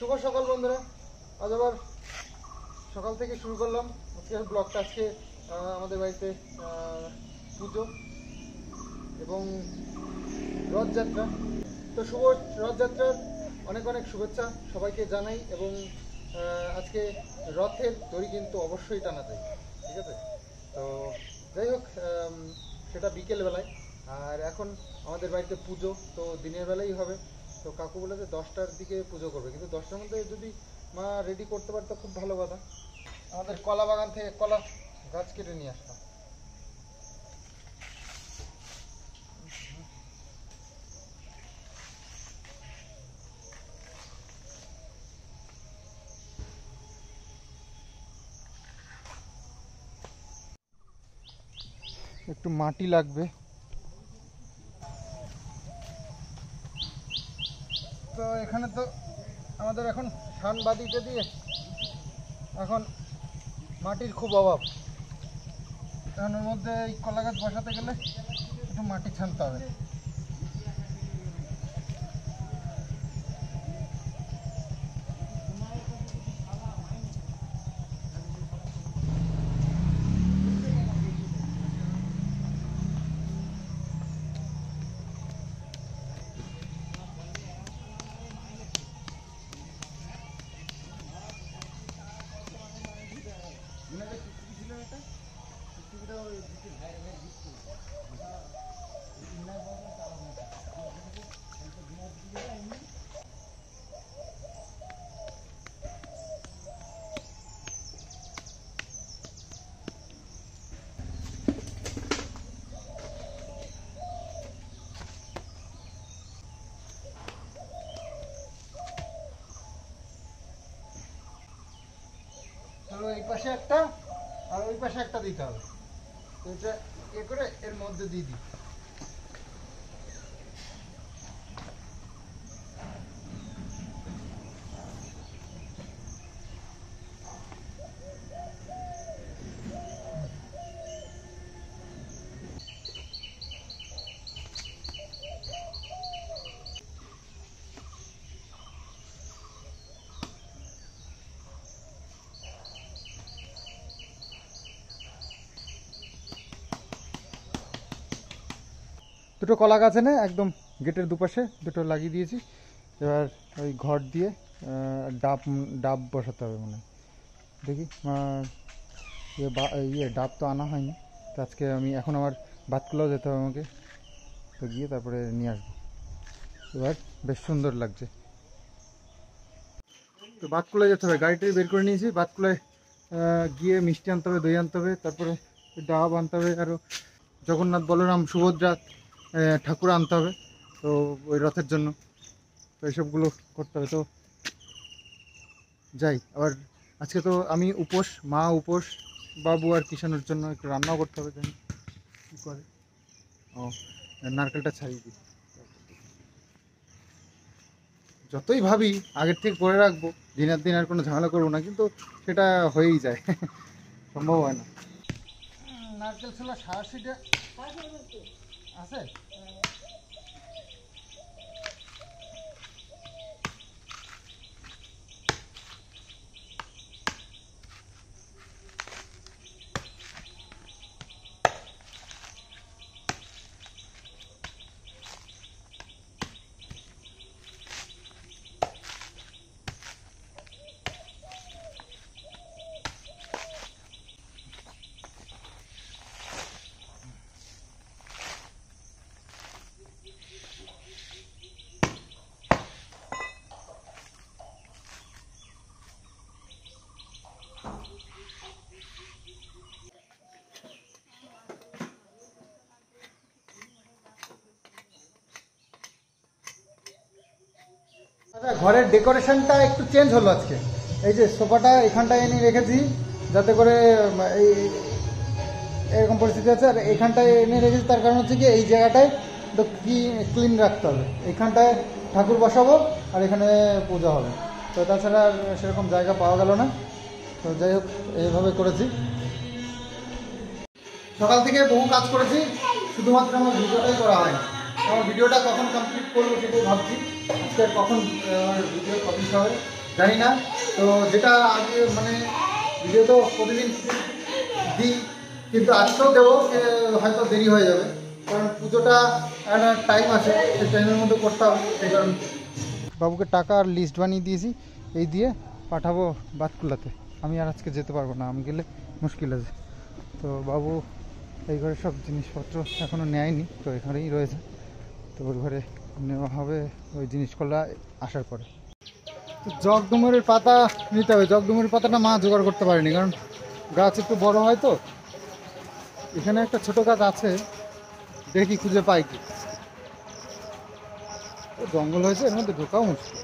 শুভ সকাল বন্ধুরা, আজ আবার সকাল থেকে শুরু করলাম আজকে ব্লগটা। আজকে আমাদের বাড়িতে পুজো এবং রথযাত্রা। তো শুভ রথযাত্রার অনেক অনেক শুভেচ্ছা সবাইকে জানাই। এবং আজকে রথের দড়ি কিন্তু অবশ্যই টানা যায়, ঠিক আছে? তো যাই হোক, সেটা বিকেলবেলায়। আর এখন আমাদের বাড়িতে পুজো তো দিনের বেলাই হবে। তো কাকু বলেছে 10টার দিকে পুজো করবে, কিন্তু 10টার মধ্যে যদি মা রেডি করতে পারতো খুব ভালো কথা। আমাদের কলা বাগান থেকে কলা গাছ কেটে নিয়ে আসলাম। একটু মাটি লাগবে, তো এখানে তো আমাদের এখন ধান বাদিতে দিয়ে এখন মাটির খুব অভাব। এখন ওর মধ্যে এই কলা গাছ বসাতে গেলে একটু মাটি ছানতে হবে। তাহলে এই পাশে একটা আর ওই পাশে একটা দিতে হবে। তো এটা এ করে এর মধ্যে দিয়ে দিই। দুটো কলা গাছ এনে একদম গেটের দুপাশে দুটো লাগিয়ে দিয়েছি। এবার ওই ঘর দিয়ে ডাব ডাব বসাতে হবে মনে হয়। দেখি ডাব তো আনা হয়নি, তো আজকে আমি এখন আমার বাতকুলাও যেতে হবে আমাকে, তো গিয়ে তারপরে নিয়ে আসবো। এবার বেশ সুন্দর লাগছে। তো বাতকুলায় যেতে হবে, গাড়িটাই বের করে নিয়েছি। বাতকুলায় গিয়ে মিষ্টি আনতে হবে, দই আনতে হবে, তারপরে ডাব আনতে হবে, আরও জগন্নাথ বলরাম সুভদ্রা ঠাকুর আনতে হবে তো ওই রথের জন্য। তো এইসবগুলো করতে হবে। তো যাই। আবার আজকে তো আমি উপোস, মা উপোস, বাবু আর কিষানোর জন্য একটু রান্নাও করতে হবে। জানি কী করে। ও, নারকেলটা ছাড়িয়ে দিই। যতই ভাবি আগের থেকে করে রাখবো, দিনের দিন আর কোনো ঝামেলা করবো না, কিন্তু সেটা হয়েই যায়, সম্ভব হয় না। নারকেল ছিল 87টা আছে। ঘরের ডেকোরেশনটা একটু চেঞ্জ হলো আজকে। এই যে সোফাটা এখানটায় এনে রেখেছি যাতে করে এই এরকম পরিস্থিতি আছে। আর এখানটায় এনে রেখেছি তার কারণ হচ্ছে কি, এই জায়গাটায় তো ক্লিন রাখতে হবে। এখানটায় ঠাকুর বসাবো আর এখানে পূজা হবে, তো তাছাড়া আর সেরকম জায়গা পাওয়া গেল না। তো যাই হোক, এইভাবে করেছি। সকাল থেকে বহু কাজ করেছি, শুধুমাত্র আমার ভিডিওটাই করা হয় না। আমার ভিডিওটা কখন কমপ্লিট করবো সেটাই ভাবছি। আজকে কখন আমার ভিডিও পাবলিশ হবে জানি না। তো যেটা আগে মানে ভিডিও তো প্রতিদিন দিই, কিন্তু আজকেও দেবো, হয়তো দেরি হয়ে যাবে, কারণ পুজোটা একটা টাইম আছে, সেই টাইমের মধ্যে করতে হবে। সেই কারণে বাবুকে টাকা আর লিস্ট বানিয়ে দিয়েছি, এই দিয়ে পাঠাবো বাতকুলাতে। আমি আর আজকে যেতে পারবো না, আমি গেলে মুশকিল আছে। তো বাবু এই ঘরে সব জিনিসপত্র এখনও নেয়নি, তো এখানেই রয়েছে। তো ওই ঘরে নেওয়া হবে ওই জিনিসগুলো আসার পরে। জগডুমুরের পাতা নিতে হবে। জগডুমুরের পাতাটা মা জোগাড় করতে পারেনি, কারণ গাছ একটু বড় হয় তো। এখানে একটা ছোট গাছ আছে, দেখি খুঁজে পাই কি। জঙ্গল হয়েছে, এর মধ্যে ঢোকাও মুশকিল।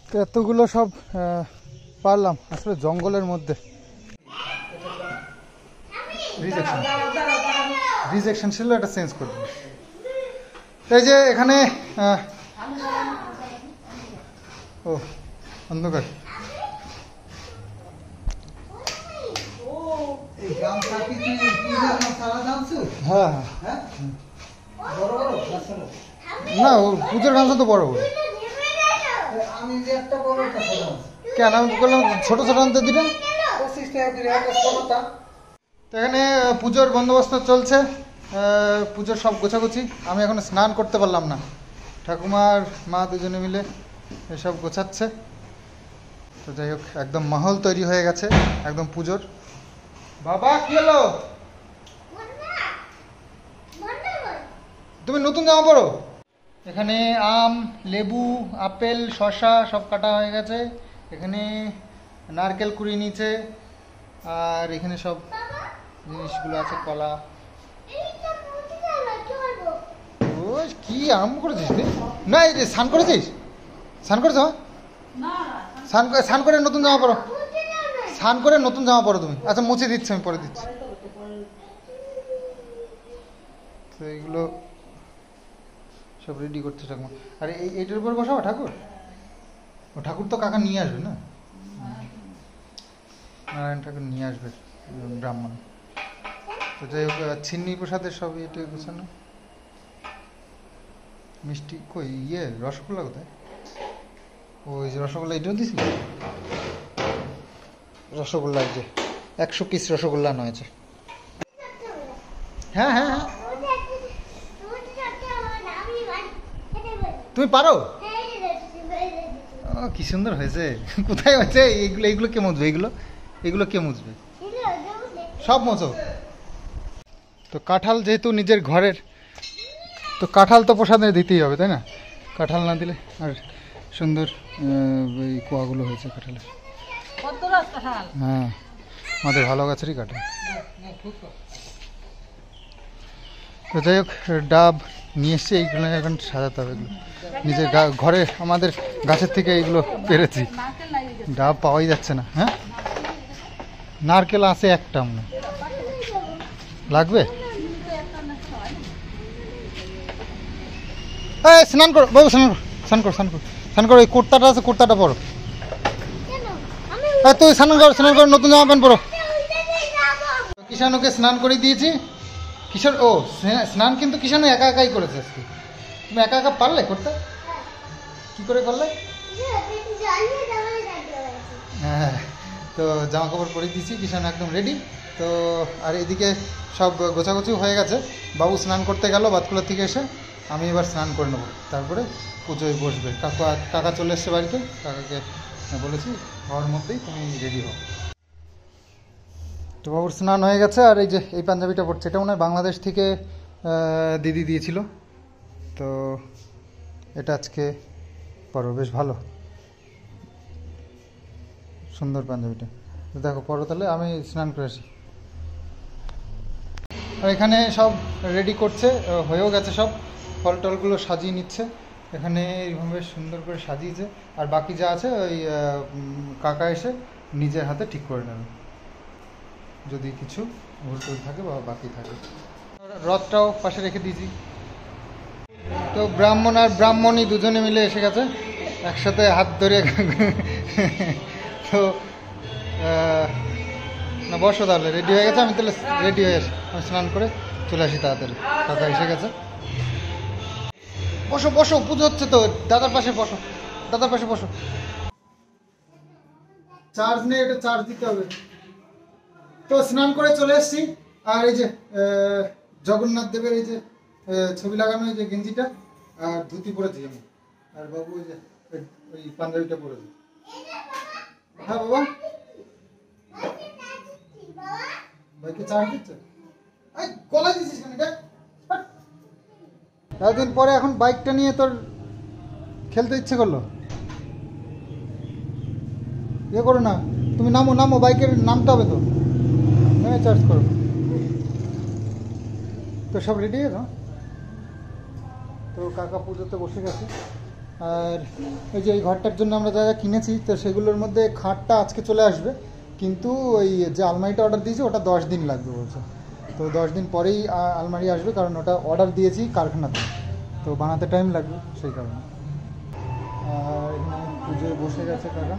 তো এতগুলো সব পারলাম, আসলে জঙ্গলের মধ্যে রিজেকশন ছিল, এটা চেঞ্জ করে দিই। এই যে এখানে ও অন্ধকার, হ্যাঁ হ্যাঁ না, ও পুজোর গামছা তো বড় বড়। কেন আমি বললাম ছোট ছোট আনতে দিলে। তো এখানে পুজোর বন্দোবস্ত চলছে, পুজোর সব গোছাগুছি। আমি এখন স্নান করতে পারলাম না, ঠাকুমার মা দুজনে মিলে এসব গোছাচ্ছে। তো যাই হোক, একদম মাহল তৈরি হয়ে গেছে একদম পুজোর। বাবা কি হলো, তুমি নতুন জামা পরো। এখানে আম, লেবু, আপেল, শসা সব কাটা হয়ে গেছে। এখানে নারকেল কুড়িয়ে নিয়েছে, আর এখানে সব জিনিসগুলো আছে, কলা। ও কি আরম্ভ করেছিস তুই? না এই রে, স্নান করেছিস? স্নান করেছ? স্নান করে নতুন জামা পরো, স্নান করে নতুন জামা পরো তুমি। আচ্ছা মুছে দিচ্ছি, আমি পরে দিচ্ছি। তো এইগুলো সব রেডি করছে ঠাকুমা। আর এইটার উপর বসাবো ঠাকুর? ও ঠাকুর তো কাকা নিয়ে আসবে না, নারায়ণ ঠাকুর নিয়ে আসবে ব্রাহ্মণ। তো যাই হোক, ছিন্নি প্রসাদের সব এটা গোছানো। মিষ্টি কই, রসগোল্লা কোথায়? ওই যে রসগোল্লা, এটাও দিয়েছিল রসগোল্লা, যে 100 পিস রসগোল্লা নয়েছে। হ্যাঁ হ্যাঁ হ্যাঁ, তুমি পারো? ও কি সুন্দর হয়েছে। কোথায় হয়েছে এইগুলো? এইগুলো কে মুছবে? এগুলো কে মুছবে? সব মোছো। তো কাঁঠাল যেহেতু নিজের ঘরের, তো কাঁঠাল তো প্রসাদে দিতেই হবে, তাই না? কাঁঠাল না দিলে। আর সুন্দর এই কোয়াগুলো হয়েছে কাঁঠালের। হ্যাঁ, আমাদের ভালো গাছেরই কাঁঠাল। তো যাই হোক, ডাব নিয়ে এসছে, এইগুলো এখন সাজাতে হবে। এগুলো নিজের ঘরে আমাদের গাছের থেকে এইগুলো পেরেছি। ডাব পাওয়াই যাচ্ছে না। হ্যাঁ, নারকেল আছে একটা, মনে লাগবে। স্নান করো বাবু, স্নান করো, স্নান করো, স্নান করো, স্নান করো। এই কুর্তাটা আছে, কুর্তাটা পরো। তুই স্নান করো, নতুন জামা প্যান্ট পরো। কিষাণুকে স্নান করে দিয়েছি। কিষাণ, ও স্নান কিন্তু কিষাণু একা একাই করেছে আজকে। তুমি একা একা পারলে করতে? কি করে করলে? হ্যাঁ, তো জামা কাপড় পরে দিয়েছি, কিষাণু একদম রেডি। তো আর এদিকে সব গোছাগুছিও হয়ে গেছে। বাবু স্নান করতে গেল বাতকুলার থেকে এসে, আমি এবার স্নান করে নেবো, তারপরে পুজোয় বসবে। কাকা চলে এসছে বাড়িতে, কাকাকে বলেছি হওয়ার মধ্যেই তুমি রেডি হও। তো বাবুর স্নান হয়ে গেছে, আর এই যে এই পাঞ্জাবিটা পড়ছে, এটা মনে হয় বাংলাদেশ থেকে দিদি দিয়েছিল। তো এটা আজকে পরো, বেশ ভালো সুন্দর পাঞ্জাবিটা। দেখো পরো তাহলে, আমি স্নান করে আসি। আর এখানে সব রেডি করছে, হয়েও গেছে সব। ফল টলগুলো সাজিয়ে নিচ্ছে এখানে, এইভাবে সুন্দর করে সাজিয়েছে। আর বাকি যা আছে ওই কাকা এসে নিজের হাতে ঠিক করে নেবে, যদি কিছু ভুল টুল থাকে বা বাকি থাকে। রথটাও পাশে রেখে দিয়েছি। তো ব্রাহ্মণ আর ব্রাহ্মণী দুজনে মিলে এসে গেছে একসাথে হাত ধরে। তো না বসো তাহলে, রেডি হয়ে গেছে। আমি তাহলে রেডি হয়ে আসি, আমি স্নান করে চলে আসি তাড়াতাড়ি। কাকা এসে গেছে। বসো বসো, পুজো হচ্ছে তো, দাদার পাশে বসো, দাদার পাশে বসো। চার্জ নেই, এটা চার্জ দিতে হবে। তো স্নান করে চলে এসেছি, আর এই যে জগন্নাথ দেবের এই যে ছবি লাগানো এই যে গেঞ্জিটা আর ধুতি পরেছি আমি, আর বাবু ওই যে ওই পাঞ্জাবিটা পরেছি। হ্যাঁ বাবা, ভাইকে চার্জ দিচ্ছে, গলায় দিচ্ছিস কেন? এতদিন পরে এখন বাইকটা নিয়ে তোর খেলতে ইচ্ছে করলো? ইয়ে করো না, তুমি নামো নামো, বাইকের নামতে হবে তো, নেমে চার্জ করো। তো সব রেডি আছে তো, কাকা পুজোতে বসে গেছে। আর এই যে এই ঘরটার জন্য আমরা যা যা কিনেছি, তো সেগুলোর মধ্যে খাটটা আজকে চলে আসবে, কিন্তু ওই যে আলমারিটা অর্ডার দিয়েছি ওটা 10 দিন লাগবে বলছে। তো 10 দিন পরেই আলমারি আসবে, কারণ ওটা অর্ডার দিয়েছি কারখানাতে, তো বানাতে টাইম লাগবে সেই কারণে। আর এখানে পুজোয় বসে গেছে কাকা।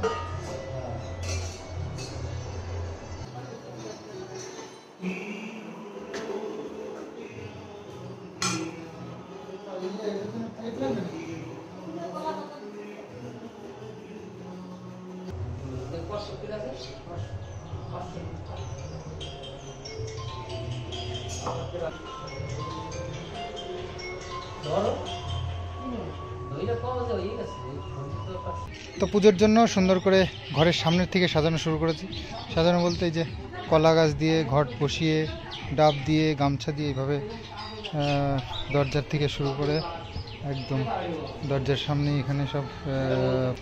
তো পুজোর জন্য সুন্দর করে ঘরের সামনের থেকে সাজানো শুরু করেছি। সাজানো বলতে এই যে কলা গাছ দিয়ে ঘট বসিয়ে, ডাব দিয়ে, গামছা দিয়ে, এইভাবে দরজার থেকে শুরু করে একদম দরজার সামনে এখানে সব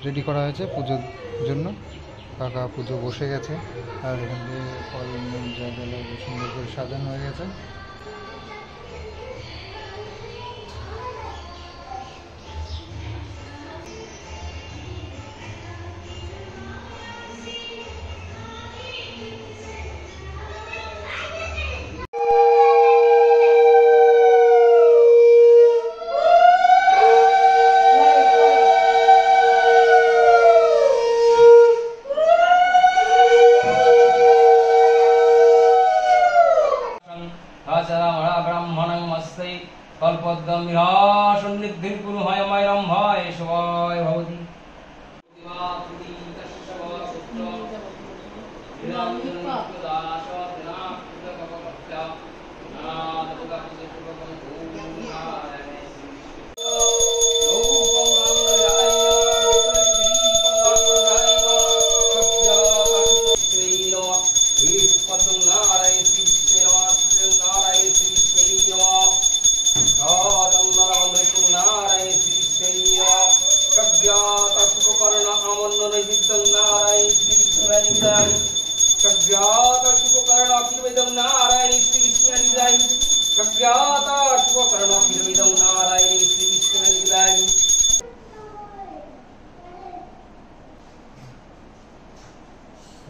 রেডি করা হয়েছে পুজোর জন্য। কাকা পুজো বসে গেছে, আর এখান থেকে ফল সুন্দর করে সাজানো হয়ে গেছে।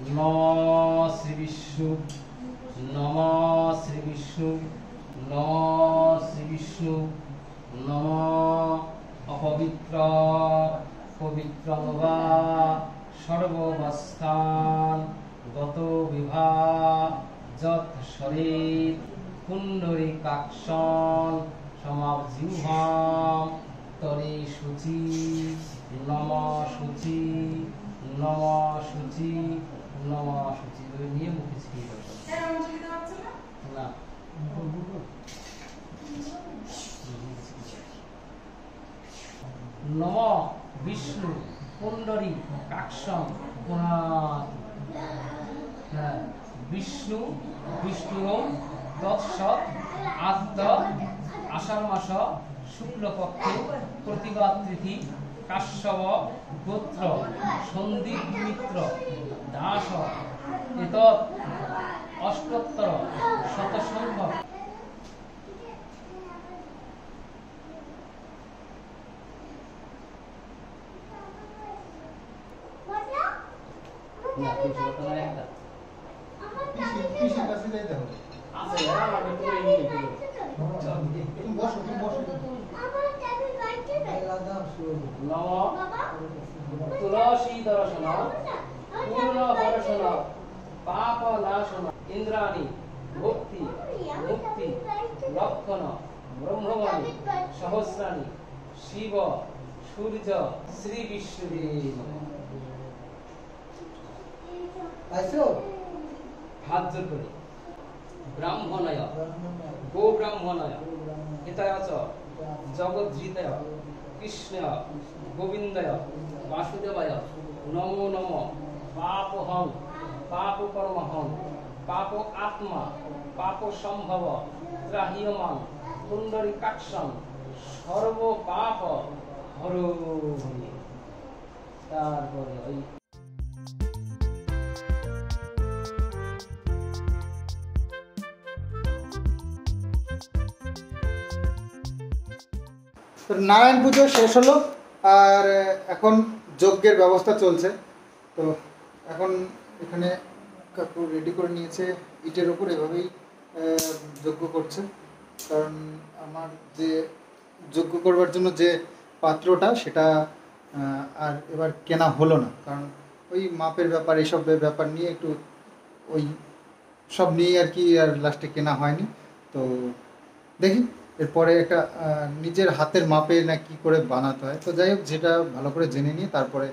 नमः श्री विष्णु, नमः श्री विष्णु, नमः श्री विष्णु, नमः अपवित्र पवित्रं वा सर्वावस्थान गत विवाह যত শরীর পুণ্ডরীকাক্ষং সমাবজিহ্বাং তরে শুচি নমঃ শুচি নমঃ শুচি নমঃ শুচি। ওই নিয়ে মুখে ছিঁড়ে না নমঃ বিষ্ণু পুণ্ডরী কাক্ষং পুনাত। হ্যাঁ, বিষ্ণু বিষ্ণু তৎসৎ আদ্য আষাঢ় মাস শুক্লপক্ষে প্রতিবাদ তিথি কাশ্যপ গোত্র সন্দীপ মিত্র দাস এতৎ অষ্টোত্তর শতসংখ্যক तुलसी दर्शन पूर्ण दर्शन पाप नाशन इंद्राणी भक्ति मुक्ति लक्षण ब्रह्मवाणी सहस्राणी শিব সূর্য শ্রী বিষ্ণুদেব। হাত জোর করে। ব্রাহ্মণায় গো ব্রাহ্মণায় হিতায় চ জগদ্ধৃতায় কৃষ্ণায় গোবিন্দায় বাসুদেবায় নমো নম। পাপহং পাপ কর্মহং পাপ আত্মা পাপ সম্ভব ত্রাহ্যমাং পুণ্ডরীকাক্ষং সর্ব পাপ হরো। তারপরে ওই তো নারায়ণ পুজো শেষ হলো, আর এখন যজ্ঞের ব্যবস্থা চলছে। তো এখন এখানে কাকু রেডি করে নিয়েছে ইটের ওপর, এভাবেই যজ্ঞ করছে। কারণ আমার যে যজ্ঞ করবার জন্য যে পাত্রটা, সেটা আর এবার কেনা হলো না, কারণ ওই মাপের ব্যাপার, এইসবের ব্যাপার নিয়ে একটু ওই সব নিয়ে আর কি, আর লাস্টে কেনা হয়নি। তো দেখি এরপরে একটা নিজের হাতের মাপে না কি করে বানাতে হয়। তো যাই হোক, যেটা ভালো করে জেনে নিয়ে তারপরে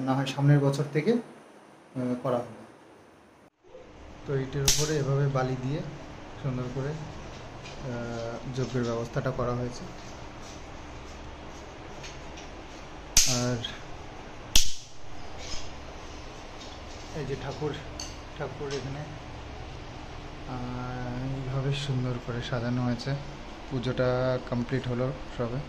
না হয় সামনের বছর থেকে করা হবে। তো ইটের উপরে এভাবে বালি দিয়ে সুন্দর করে যজ্ঞের ব্যবস্থাটা করা হয়েছে। আর এই যে ঠাকুর এখানে এইভাবে সুন্দর করে সাজানো হয়েছে। পুজোটা কমপ্লিট হলো সবে।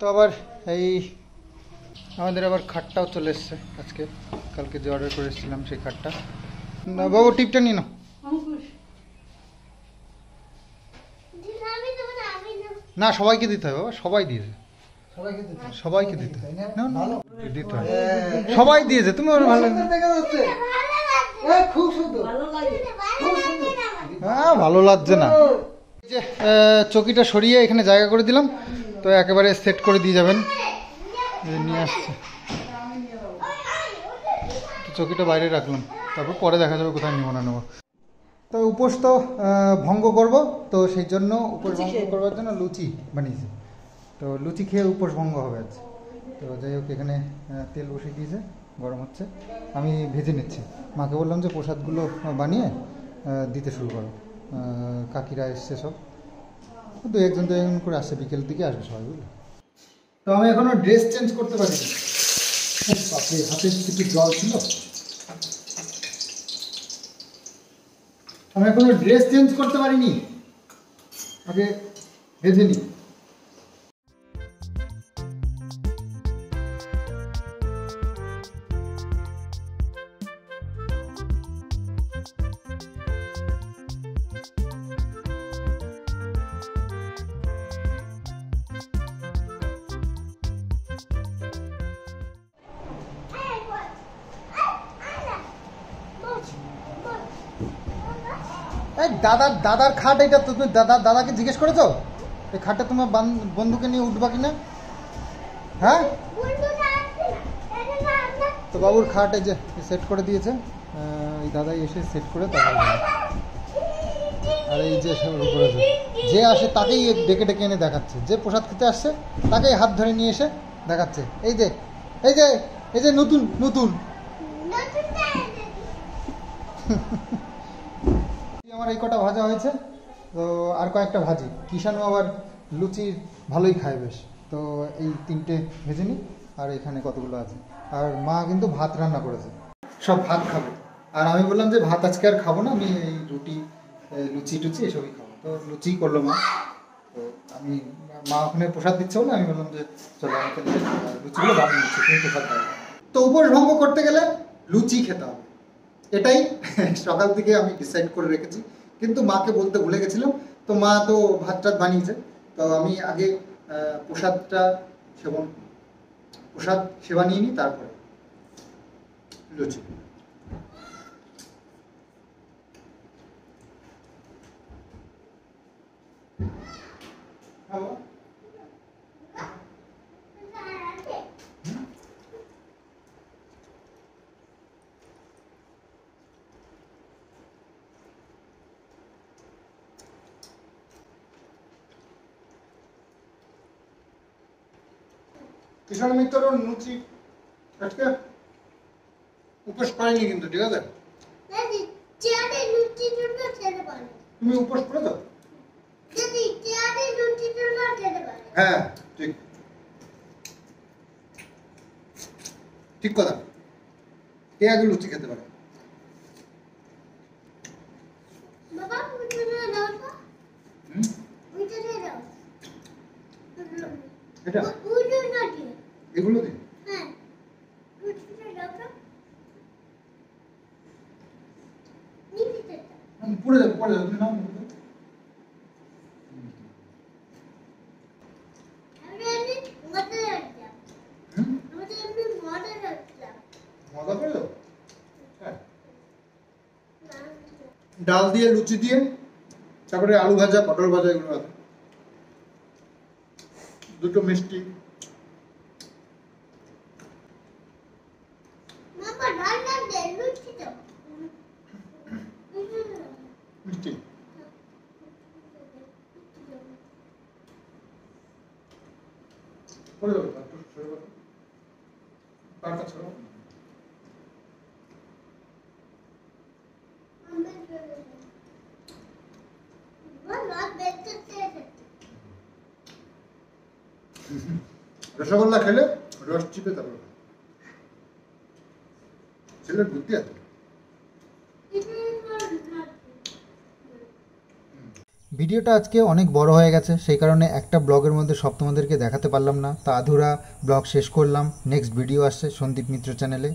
তো আবার এই আমাদের আবার খাটটাও চলে এসছে আজকে, কালকে যে অর্ডার করে এসেছিলাম সেই খাটটা। না বাবু, টিপটা নিয়ে নাও। না, সবাইকে দিতে হবে বাবা, সবাই দিয়েছে, সবাইকে দিতে হয়, দিতে হয়, সবাই দিয়েছে। তুমি ভালো হ্যাঁ, ভালো লাগছে না। যে চকিটা সরিয়ে এখানে জায়গা করে দিলাম, তো একেবারে সেট করে দিয়ে যাবেন। নিয়ে আসছে, চকিটা বাইরে রাখলাম, তারপর পরে দেখা যাবে কোথায় নেবো না নেবো। তো উপোস তো ভঙ্গ করব, তো সেই জন্য উপোস ভঙ্গ করবার জন্য লুচি বানিয়েছি। তো লুচি খেয়ে উপোস ভঙ্গ হবে আজ। তো যাই হোক, এখানে তেল বসিয়ে দিয়েছে, গরম হচ্ছে, আমি ভেজে নিচ্ছি। মাকে বললাম যে প্রসাদগুলো বানিয়ে দিতে শুরু করো। কাকিরা এসছে সব, দু একজন করে আসছে, বিকেল দিকে আসবে সবাই, বুঝলো। তো আমি এখনো ড্রেস চেঞ্জ করতে পারিনি, হাতে কিছু জল ছিল, আমি এখনো ড্রেস চেঞ্জ করতে পারিনি, আগে ভেজে নিই। দাদার খাট এটা, তুমি দাদাকে জিজ্ঞেস করেছো এই খাটটা তোমার বন্ধুকে নিয়ে উঠবা কিনা? হ্যাঁ, তো বাবুর খাট এই যে সেট করে দিয়েছে, এই দাদাই এসে সেট করে তারপর। আর এই যে করেছে, যে আসে তাকেই ডেকে ডেকে এনে দেখাচ্ছে, যে প্রসাদ খেতে আসছে তাকেই হাত ধরে নিয়ে এসে দেখাচ্ছে, এই যে এই যে এই যে নতুন নতুন। আমার এই কটা ভাজা হয়েছে, তো আর কয়েকটা ভাজি। কিষানু আবার লুচি ভালোই খায় বেশ, তো এই তিনটে ভেজে নিই। আর এখানে কতগুলো আছে, আর মা কিন্তু ভাত রান্না করেছে, সব ভাত খাবে। আর আমি বললাম যে ভাত আজকে আর খাবো না, আমি এই রুটি লুচি টুচি এসবই খাবো। তো লুচি করলো মা। তো আমি মা ওখানে প্রসাদ দিচ্ছে বলে আমি বললাম যে চলো আমাকে লুচিগুলো বানিয়ে দিচ্ছি, তুমি প্রসাদ দাও। তো উপোস ভঙ্গ করতে গেলে লুচি খেতে হবে, এটাই সকাল থেকে আমি ডিসাইড করে রেখেছি। কিন্তু মাকে বলতে ভুলে গেছিলাম। তো মা তো ভাত টাত বানিয়েছে, তো আমি আগে প্রসাদ সেবা নিয়ে নিই, তারপরে লুচি। কিষাণ মিত্র লুচি আজকে উপোস করেনি কিন্তু, ঠিক আছে? তুমি উপোস করে দাও। হ্যাঁ ঠিক ঠিক কথা। কে আগে লুচি খেতে পারে? এটা এগুলো দিন পড়ে যাবে, তুমি নাও। মজা করে দাও। ডাল দিয়ে লুচি দিয়ে, তারপরে আলু ভাজা, পটল ভাজা, এগুলো আছে, দুটো মিষ্টি। মিষ্টি করে দেবো, পাটা ছড়ো। রসগোল্লা খেলে রস চিপে তারপর ছেলের বুদ্ধি আছে। ভিডিওটা আজকে অনেক বড় হয়ে গেছে, সেই কারণে একটা ব্লগের মধ্যে সব তোমাদেরকে দেখাতে পারলাম না। তা আধুরা ব্লগ শেষ করলাম। নেক্সট ভিডিও আসছে সন্দীপ মিত্র চ্যানেলে।